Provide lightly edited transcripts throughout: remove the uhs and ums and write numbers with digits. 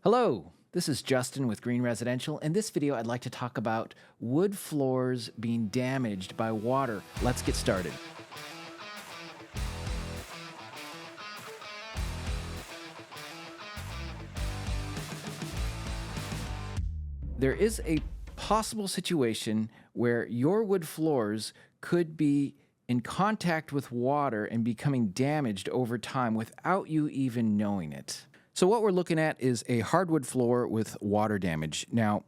Hello, this is Justin with Green Residential. In this video, I'd like to talk about wood floors being damaged by water. Let's get started. There is a possible situation where your wood floors could be in contact with water and becoming damaged over time without you even knowing it. So what we're looking at is a hardwood floor with water damage. Now,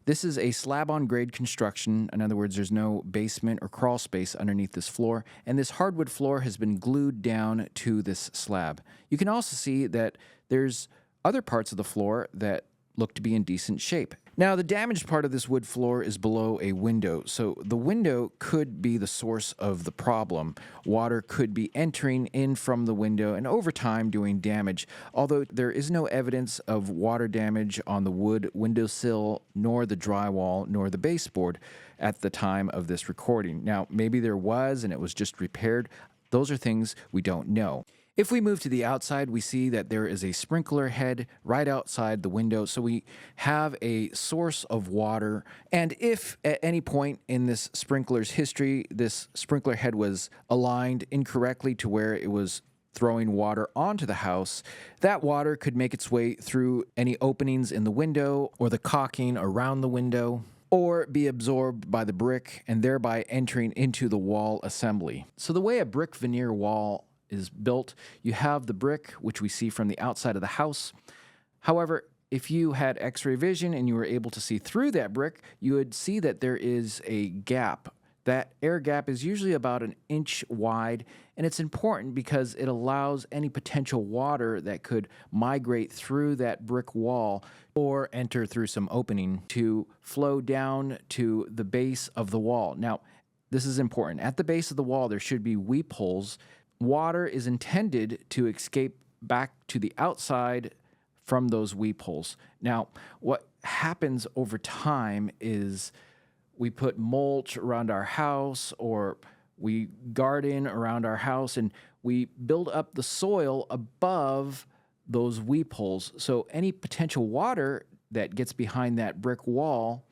this is a slab-on-grade construction. In other words, there's no basement or crawl space underneath this floor, and this hardwood floor has been glued down to this slab. You can also see that there's other parts of the floor that look to be in decent shape. Now, the damaged part of this wood floor is below a window, so the window could be the source of the problem. Water could be entering in from the window and over time doing damage, although there is no evidence of water damage on the wood windowsill, nor the drywall, nor the baseboard at the time of this recording. Now, maybe there was and it was just repaired. Those are things we don't know. If we move to the outside, we see that there is a sprinkler head right outside the window, so we have a source of water. And if at any point in this sprinkler's history, this sprinkler head was aligned incorrectly to where it was throwing water onto the house, that water could make its way through any openings in the window or the caulking around the window, or be absorbed by the brick and thereby entering into the wall assembly. So the way a brick veneer wall is built, you have the brick, which we see from the outside of the house. However, if you had x-ray vision and you were able to see through that brick, you would see that there is a gap. That air gap is usually about an inch wide, and it's important because it allows any potential water that could migrate through that brick wall or enter through some opening to flow down to the base of the wall. Now, this is important. At the base of the wall, there should be weep holes. Water is intended to escape back to the outside from those weep holes. Now, what happens over time is we put mulch around our house or we garden around our house and we build up the soil above those weep holes. So any potential water that gets behind that brick wall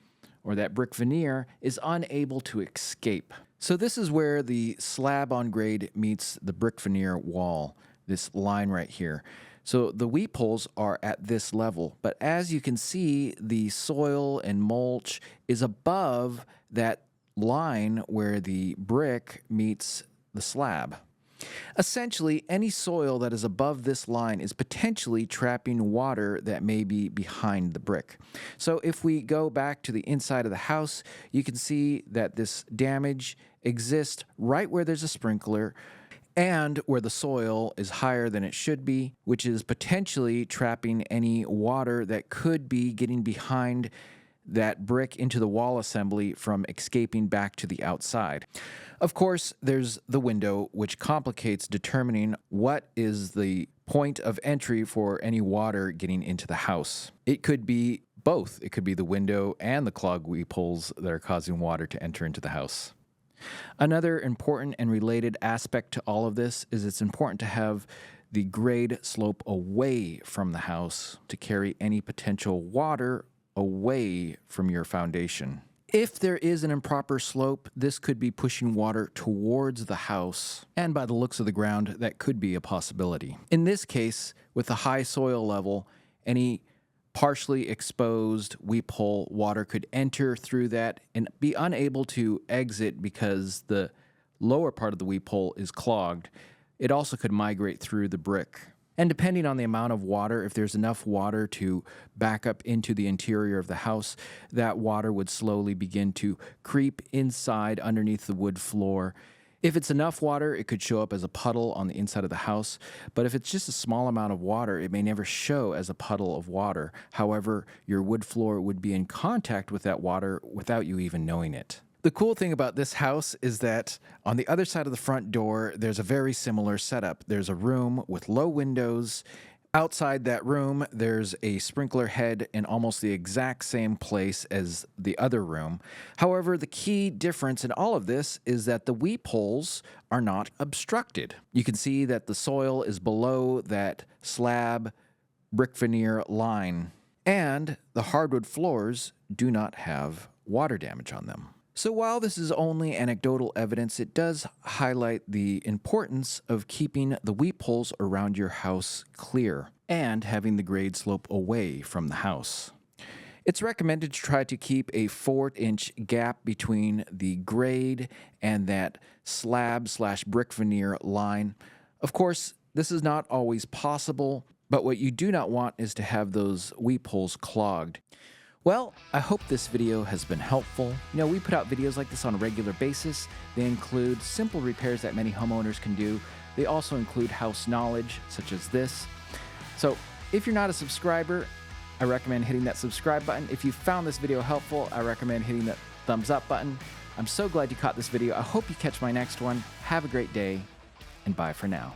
or that brick veneer is unable to escape. So this is where the slab on grade meets the brick veneer wall, this line right here. So the weep holes are at this level, but as you can see, the soil and mulch is above that line where the brick meets the slab. Essentially, any soil that is above this line is potentially trapping water that may be behind the brick. So if we go back to the inside of the house, you can see that this damage exists right where there's a sprinkler and where the soil is higher than it should be, which is potentially trapping any water that could be getting behind that brick into the wall assembly from escaping back to the outside. Of course, there's the window, which complicates determining what is the point of entry for any water getting into the house. It could be both. It could be the window and the clogged weep holes that are causing water to enter into the house. Another important and related aspect to all of this is it's important to have the grade slope away from the house to carry any potential water away from your foundation. If there is an improper slope, this could be pushing water towards the house, and by the looks of the ground, that could be a possibility. In this case, with the high soil level, any partially exposed weep hole water could enter through that and be unable to exit because the lower part of the weep hole is clogged. It also could migrate through the brick. And depending on the amount of water, if there's enough water to back up into the interior of the house, that water would slowly begin to creep inside underneath the wood floor. If it's enough water, it could show up as a puddle on the inside of the house, but if it's just a small amount of water, it may never show as a puddle of water. However, your wood floor would be in contact with that water without you even knowing it. The cool thing about this house is that on the other side of the front door, there's a very similar setup. There's a room with low windows. Outside that room, there's a sprinkler head in almost the exact same place as the other room. However, the key difference in all of this is that the weep holes are not obstructed. You can see that the soil is below that slab brick veneer line. And the hardwood floors do not have water damage on them. So while this is only anecdotal evidence, it does highlight the importance of keeping the weep holes around your house clear and having the grade slope away from the house. It's recommended to try to keep a 4-inch gap between the grade and that slab/brick veneer line. Of course, this is not always possible, but what you do not want is to have those weep holes clogged. Well, I hope this video has been helpful. We put out videos like this on a regular basis. They include simple repairs that many homeowners can do. They also include house knowledge, such as this. So if you're not a subscriber, I recommend hitting that subscribe button. If you found this video helpful, I recommend hitting that thumbs up button. I'm so glad you caught this video. I hope you catch my next one. Have a great day, and bye for now.